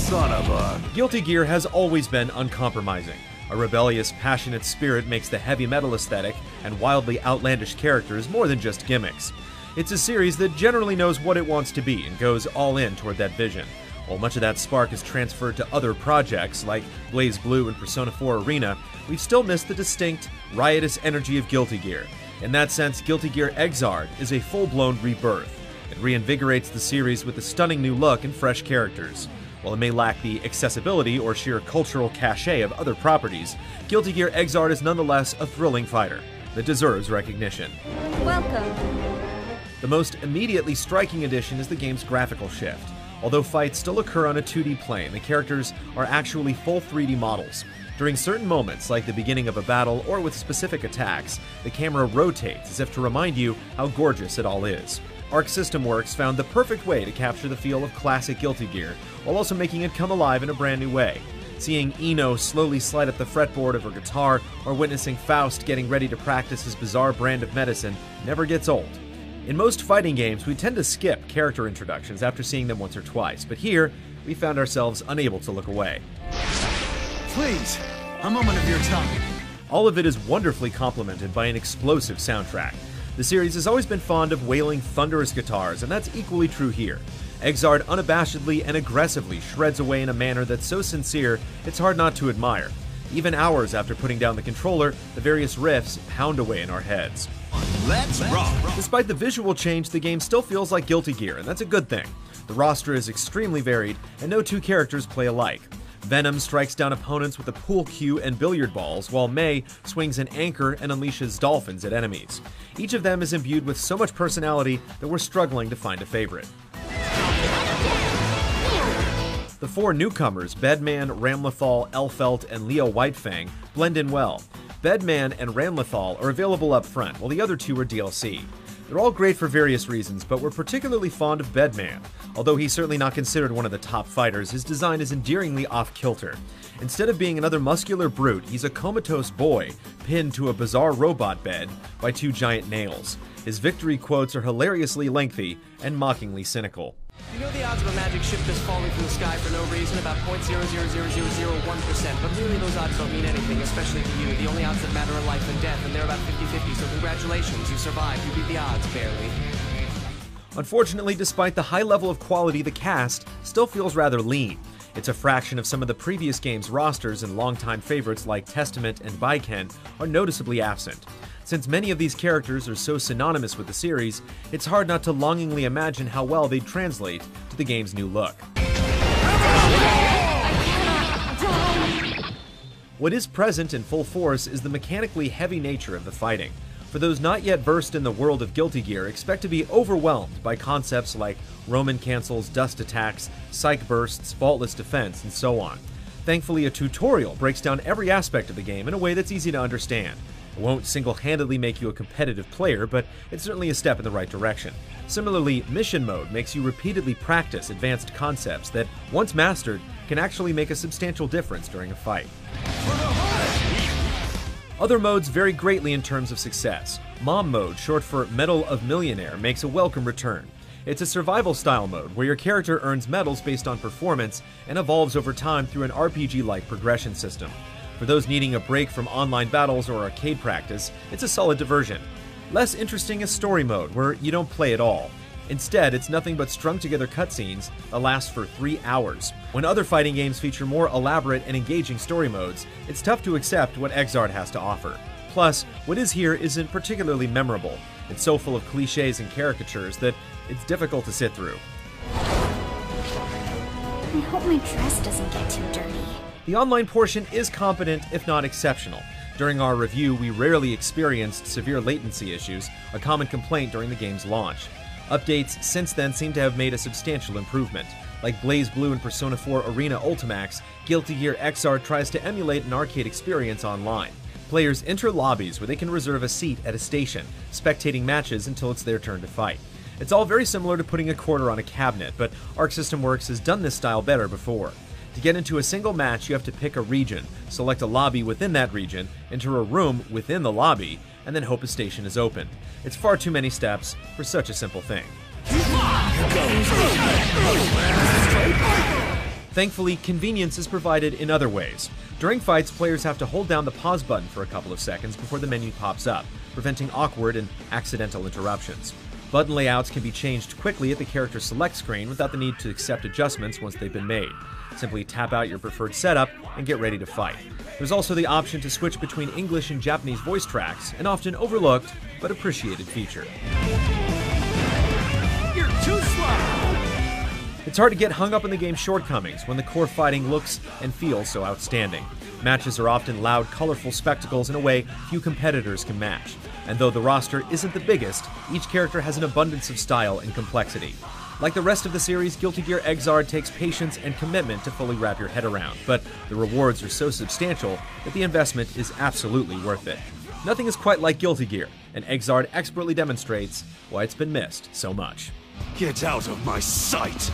Son of a... Guilty Gear has always been uncompromising. A rebellious, passionate spirit makes the heavy metal aesthetic and wildly outlandish characters more than just gimmicks. It's a series that generally knows what it wants to be and goes all in toward that vision. While much of that spark is transferred to other projects like BlazBlue and Persona 4 Arena, we've still missed the distinct, riotous energy of Guilty Gear. In that sense, Guilty Gear Xrd is a full-blown rebirth. It reinvigorates the series with a stunning new look and fresh characters. While it may lack the accessibility or sheer cultural cachet of other properties, Guilty Gear Xrd is nonetheless a thrilling fighter that deserves recognition. Welcome. The most immediately striking addition is the game's graphical shift. Although fights still occur on a 2D plane, the characters are actually full 3D models. During certain moments, like the beginning of a battle or with specific attacks, the camera rotates as if to remind you how gorgeous it all is. Arc System Works found the perfect way to capture the feel of classic Guilty Gear, while also making it come alive in a brand new way. Seeing Ino slowly slide up the fretboard of her guitar, or witnessing Faust getting ready to practice his bizarre brand of medicine never gets old. In most fighting games, we tend to skip character introductions after seeing them once or twice, but here, we found ourselves unable to look away. Please, a moment of your time. All of it is wonderfully complemented by an explosive soundtrack. The series has always been fond of wailing, thunderous guitars, and that's equally true here. Xrd unabashedly and aggressively shreds away in a manner that's so sincere, it's hard not to admire. Even hours after putting down the controller, the various riffs pound away in our heads. Let's rock. Despite the visual change, the game still feels like Guilty Gear, and that's a good thing. The roster is extremely varied, and no two characters play alike. Venom strikes down opponents with a pool cue and billiard balls, while May swings an anchor and unleashes dolphins at enemies. Each of them is imbued with so much personality that we're struggling to find a favorite. The four newcomers, Bedman, Ramlethal, Elphelt, and Leo Whitefang, blend in well. Bedman and Ramlethal are available up front, while the other two are DLC. They're all great for various reasons, but we're particularly fond of Bedman. Although he's certainly not considered one of the top fighters, his design is endearingly off-kilter. Instead of being another muscular brute, he's a comatose boy, pinned to a bizarre robot bed by two giant nails. His victory quotes are hilariously lengthy and mockingly cynical. You know the odds of a magic ship just falling from the sky for no reason? About 0.0000001%, but really those odds don't mean anything, especially to you. The only odds that matter are life and death, and they're about 50-50, so congratulations, you survived. You beat the odds, barely. Unfortunately, despite the high level of quality, the cast still feels rather lean. It's a fraction of some of the previous games' rosters, and longtime favorites like Testament and Baiken are noticeably absent. Since many of these characters are so synonymous with the series, it's hard not to longingly imagine how well they'd translate to the game's new look. What is present in full force is the mechanically heavy nature of the fighting. For those not yet versed in the world of Guilty Gear, expect to be overwhelmed by concepts like Roman cancels, dust attacks, psych bursts, faultless defense, and so on. Thankfully, a tutorial breaks down every aspect of the game in a way that's easy to understand. It won't single-handedly make you a competitive player, but it's certainly a step in the right direction. Similarly, Mission Mode makes you repeatedly practice advanced concepts that, once mastered, can actually make a substantial difference during a fight. Other modes vary greatly in terms of success. Mom Mode, short for Medal of Millionaire, makes a welcome return. It's a survival-style mode where your character earns medals based on performance and evolves over time through an RPG-like progression system. For those needing a break from online battles or arcade practice, it's a solid diversion. Less interesting is Story Mode, where you don't play at all. Instead, it's nothing but strung-together cutscenes that last for 3 hours. When other fighting games feature more elaborate and engaging story modes, it's tough to accept what Xrd has to offer. Plus, what is here isn't particularly memorable. It's so full of cliches and caricatures that it's difficult to sit through. I hope my dress doesn't get too dirty. The online portion is competent, if not exceptional. During our review, we rarely experienced severe latency issues, a common complaint during the game's launch. Updates since then seem to have made a substantial improvement. Like BlazBlue and Persona 4 Arena Ultimax, Guilty Gear Xrd tries to emulate an arcade experience online. Players enter lobbies where they can reserve a seat at a station, spectating matches until it's their turn to fight. It's all very similar to putting a quarter on a cabinet, but Arc System Works has done this style better before. To get into a single match, you have to pick a region, select a lobby within that region, enter a room within the lobby, and then hope a station is open. It's far too many steps for such a simple thing. Thankfully, convenience is provided in other ways. During fights, players have to hold down the pause button for a couple of seconds before the menu pops up, preventing awkward and accidental interruptions. Button layouts can be changed quickly at the character select screen without the need to accept adjustments once they've been made. Simply tap out your preferred setup and get ready to fight. There's also the option to switch between English and Japanese voice tracks, an often overlooked but appreciated feature. You're too slow! It's hard to get hung up on the game's shortcomings when the core fighting looks and feels so outstanding. Matches are often loud, colorful spectacles in a way few competitors can match. And though the roster isn't the biggest, each character has an abundance of style and complexity. Like the rest of the series, Guilty Gear Xrd takes patience and commitment to fully wrap your head around, but the rewards are so substantial that the investment is absolutely worth it. Nothing is quite like Guilty Gear, and Xrd expertly demonstrates why it's been missed so much. Get out of my sight!